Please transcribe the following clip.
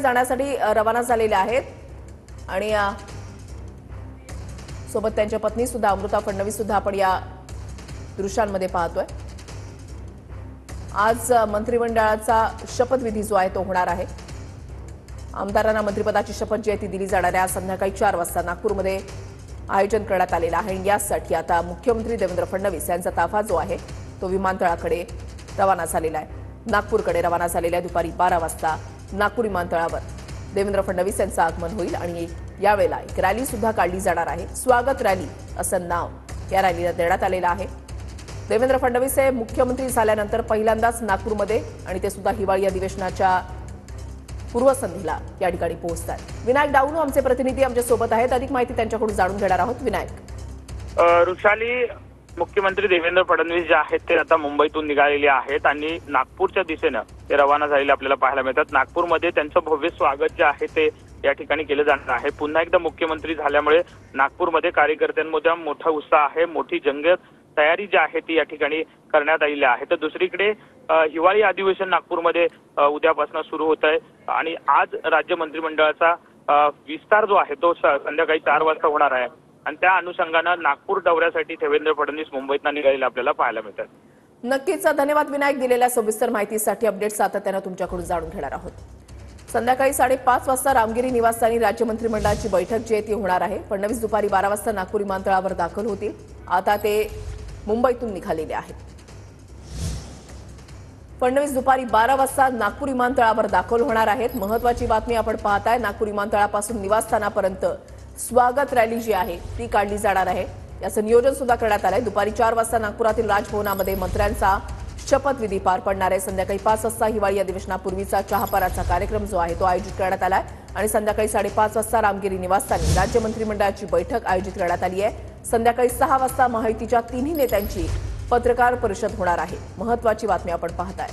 जाण्यासाठी रवाना झालेले आहेत आणि सोबत त्यांच्या पत्नी सुद्धा अमृता फडणवीस सुद्धा आपण या दृश्यांमध्ये पाहतोय। आज मंत्रिमंडळाचा शपथविधी जो आहे तो होणार आहे। आमदारांना मंत्रिपदाची शपथ जी आहे ती दिली जाणार आहे। संध्याकाळी 4 वाजता नागपूरमध्ये आयोजन करण्यात आलेलं आहे आणि यासाठी आता मुख्यमंत्री देवेंद्र फडणवीस यांचा ताफा जो आहे तो विमानतळाकडे रवाना झालेला आहे, नागपूरकडे रवाना झालेला आहे। दुपारी 12 वाजता नागपूर विमानतळावर देवेंद्र फडणवीस यांचं आगमन होईल आणि यावेळेला एक रॅली सुद्धा काढली जाणार आहे। स्वागत रॅली असं नाव या रॅलीला देण्यात आलेलं आहे। देवेंद्र फडणवीस हे मुख्यमंत्री झाल्यानंतर पहिल्यांदाच नागपूरमध्ये आणि ते सुद्धा हिवाळी अधिवेशनाच्या पूर्वसंध्येला या ठिकाणी पोहोचतात। विनायक डावणू आमचे प्रतिनिधी आमच्या सोबत आहेत, अधिक माहिती त्यांच्याकडून जाणून घेणार आहोत। विनायक, रुशाली, मुख्यमंत्री देवेंद्र फडणवीस जे आहेत ते आता मुंबईतून निघालेले आहेत आणि नागपूरच्या दिशेनं ते रवाना झालेले आपल्याला पाहायला मिळतात। नागपूरमध्ये त्यांचं भव्य स्वागत जे आहे ते या ठिकाणी केलं जाणार आहे। पुन्हा एकदा मुख्यमंत्री झाल्यामुळे नागपूरमध्ये कार्यकर्त्यांमध्ये मोठा उत्साह आहे, मोठी जंगत तयारी जी आहे ती या ठिकाणी करण्यात आलेली आहे। तर दुसरीकडे हिवाळी अधिवेशन नागपूरमध्ये उद्यापासून सुरू होत आहे आणि आज राज्य मंत्रिमंडळाचा विस्तार जो आहे तो संध्याकाळी 4 वाजता होणार आहे आणि त्या अनुषंगानं नागपूर दौऱ्यासाठी देवेंद्र फडणवीस मुंबईतनं निघालेले आपल्याला पाहायला मिळतात। नक्कीच धन्यवाद विनायक, दिलेल्या सविस्तर माहितीसाठी। अपडेट सातत्यानं तुमच्याकडून जाणून घेणार आहोत। संध्याकाळी 5:30 वाजता रामगिरी निवासस्थानी राज्य मंत्रिमंडळाची बैठक जी आहे ती होणार आहे। फडणवीस दुपारी 12 वाजता नागपूर विमानतळावर दाखल होतील। आता ते मुंबईतून निघालेले आहेत। फडणवीस दुपारी 12 वाजता नागपूर विमानतळावर दाखल होणार आहेत। महत्त्वाची बातमी आपण पाहताय, नागपूर विमानतळापासून निवासस्थानापर्यंत स्वागत रॅली जी आहे ती काढली जाणार आहे। याचं नियोजन सुद्धा करण्यात आलंय। दुपारी 4 वाजता नागपुरातील राजभवनामध्ये मंत्र्यांचा शपथविधी पार पडणार आहे। संध्याकाळी 5 वाजता हिवाळी अधिवेशनापूर्वीचा चहापाराचा कार्यक्रम जो आहे तो आयोजित करण्यात आलाय आणि संध्याकाळी 5:30 वाजता रामगिरी निवासस्थानी राज्य मंत्रिमंडळाची बैठक आयोजित करण्यात आली आहे। संध्याकाळी 6 वाजता महायुतीच्या 3 नेत्यांची पत्रकार परिषद होणार आहे। महत्त्वाची बातमी आपण पाहताय।